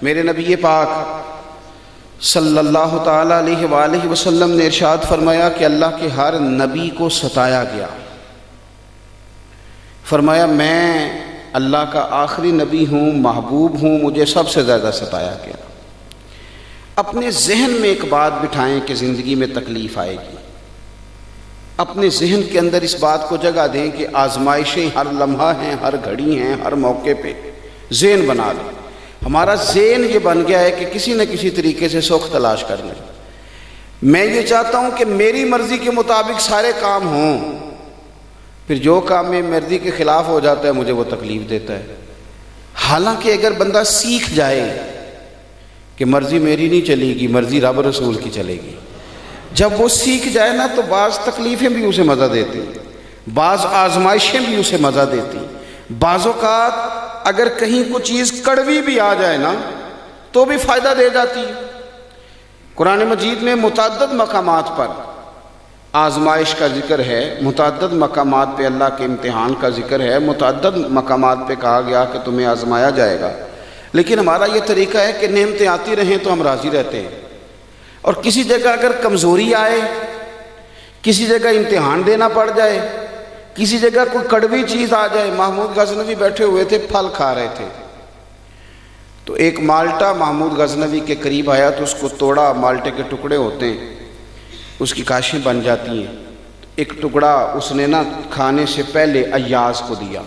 میرے نبی پاک صلی اللہ تعالیٰ علیہ وآلہ وسلم نے ارشاد فرمایا کہ اللہ کے ہر نبی کو ستایا گیا۔ فرمایا میں اللہ کا آخری نبی ہوں، محبوب ہوں، مجھے سب سے زیادہ ستایا گیا۔ اپنے ذہن میں ایک بات بٹھائیں کہ زندگی میں تکلیف آئے گی۔ اپنے ذہن کے اندر اس بات کو جگہ دیں کہ آزمائشیں ہر لمحہ ہیں، ہر گھڑی ہیں، ہر موقع پہ ذہن بنا لیں۔ ہمارا ذہن یہ بن گیا ہے کہ کسی نہ کسی طریقے سے سکھ تلاش کرنا ہے۔ میں یہ چاہتا ہوں کہ میری مرضی کے مطابق سارے کام ہوں، پھر جو کام میں مرضی کے خلاف ہو جاتا ہے مجھے وہ تکلیف دیتا ہے۔ حالانکہ اگر بندہ سیکھ جائے کہ مرضی میری نہیں چلے گی، مرضی رب رسول کی چلے گی، جب وہ سیکھ جائے نا تو بعض تکلیفیں بھی اسے مزہ دیتی، بعض آزمائشیں بھی اسے مزہ دیتی۔ بعض اوقات اگر کہیں کوئی چیز کڑوی بھی آ جائے نا تو بھی فائدہ دے جاتی ہے۔ قرآن مجید میں متعدد مقامات پر آزمائش کا ذکر ہے، متعدد مقامات پہ اللہ کے امتحان کا ذکر ہے، متعدد مقامات پہ کہا گیا کہ تمہیں آزمایا جائے گا۔ لیکن ہمارا یہ طریقہ ہے کہ نعمتیں آتی رہیں تو ہم راضی رہتے ہیں، اور کسی جگہ اگر کمزوری آئے، کسی جگہ امتحان دینا پڑ جائے، کسی جگہ کوئی کڑوی چیز آ جائے۔ محمود غزنوی بیٹھے ہوئے تھے، پھل کھا رہے تھے، تو ایک مالٹا محمود غزنوی کے قریب آیا تو اس کو توڑا، مالٹے کے ٹکڑے ہوتے ہیں، اس کی کاشیں بن جاتی ہیں۔ ایک ٹکڑا اس نے نا کھانے سے پہلے ایاز کو دیا،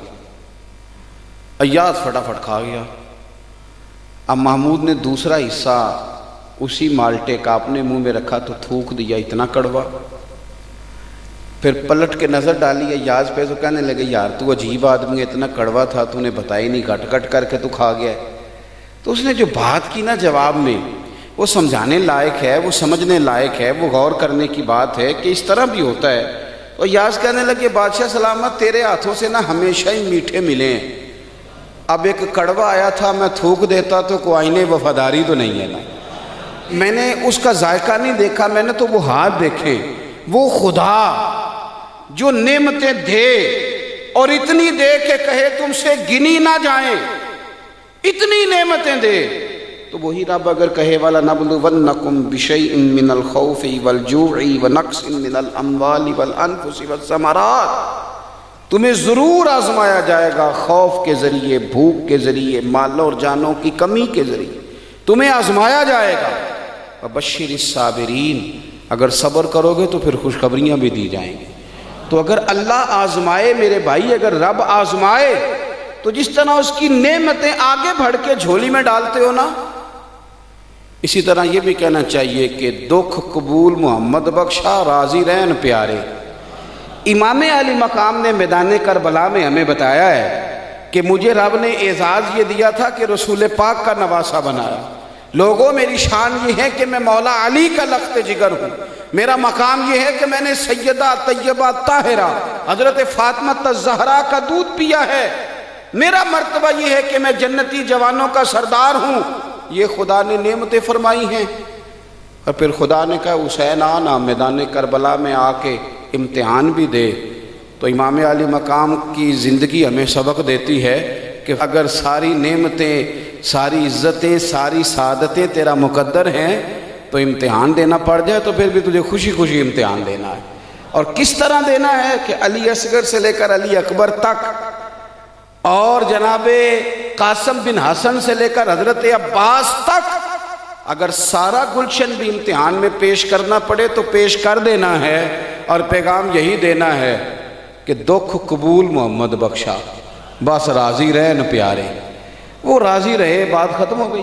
ایاز فٹافٹ کھا گیا۔ اب محمود نے دوسرا حصہ اسی مالٹے کا اپنے منہ میں رکھا تو تھوک دیا، اتنا کڑوا۔ پھر پلٹ کے نظر ڈالی ایاز پہ تو کہنے لگے یار تو عجیب آدمی ہے، اتنا کڑوا تھا تو نے بتائی نہیں، گٹ گٹ کر کے تو کھا گیا ہے۔ تو اس نے جو بات کی نا جواب میں، وہ سمجھانے لائق ہے، وہ سمجھنے لائق ہے، وہ غور کرنے کی بات ہے کہ اس طرح بھی ہوتا ہے۔ تو ایاز کہنے لگے بادشاہ سلامت، تیرے ہاتھوں سے نا ہمیشہ ہی میٹھے ملے ہیں، اب ایک کڑوا آیا تھا میں تھوک دیتا تو کوئی آئینے وفاداری تو نہیں ہے نا، میں نے اس کا ذائقہ نہیں دیکھا، میں نے تو وہ ہاتھ دیکھے۔ وہ خدا جو نعمتیں دے اور اتنی دے کہ کہے تم سے گنی نہ جائیں، اتنی نعمتیں دے، تو وہی رب اگر کہے وَلَنَبْلُوَنَّكُمْ بِشَيْءٍ مِّنَ الْخَوْفِ وَالْجُوعِ وَنَقْصٍ مِّنَ الْأَمْوَالِ وَالْأَنفُسِ وَالثَّمَرَاتِ، تمہیں ضرور آزمایا جائے گا، خوف کے ذریعے، بھوک کے ذریعے، مالوں اور جانوں کی کمی کے ذریعے تمہیں آزمایا جائے گا۔ وَبَشِّرِ الصَّابِرِينَ، اگر صبر کرو گے تو پھر خوشخبریاں بھی دی جائیں گی۔ تو اگر اللہ آزمائے میرے بھائی، اگر رب آزمائے تو جس طرح اس کی نعمتیں آگے بڑھ کے جھولی میں ڈالتے ہو نا، اسی طرح یہ بھی کہنا چاہیے کہ دکھ قبول محمد بخشا، راضی رہن پیارے۔ امام علی مقام نے میدان کربلا میں ہمیں بتایا ہے کہ مجھے رب نے اعزاز یہ دیا تھا کہ رسول پاک کا نواسہ بنایا۔ لوگوں میری شان یہ ہے کہ میں مولا علی کا لخت جگر ہوں، میرا مقام یہ ہے کہ میں نے سیدہ طیبہ طاہرہ حضرت فاطمہ الزہرا کا دودھ پیا ہے، میرا مرتبہ یہ ہے کہ میں جنتی جوانوں کا سردار ہوں۔ یہ خدا نے نعمتیں فرمائی ہیں۔ اور پھر خدا نے کہا حسین آنا میدان کربلا میں آ کے امتحان بھی دے۔ تو امام علی مقام کی زندگی ہمیں سبق دیتی ہے کہ اگر ساری نعمتیں، ساری عزتیں، ساری سعادتیں تیرا مقدر ہیں تو امتحان دینا پڑ جائے تو پھر بھی تجھے خوشی خوشی امتحان دینا ہے۔ اور کس طرح دینا ہے کہ علی اصغر سے لے کر علی اکبر تک، اور جناب قاسم بن حسن سے لے کر حضرت عباس تک، اگر سارا گلشن بھی امتحان میں پیش کرنا پڑے تو پیش کر دینا ہے، اور پیغام یہی دینا ہے کہ دکھ قبول محمد بخشا، بس راضی رہن پیارے۔ وہ راضی رہے، بات ختم ہو گئی۔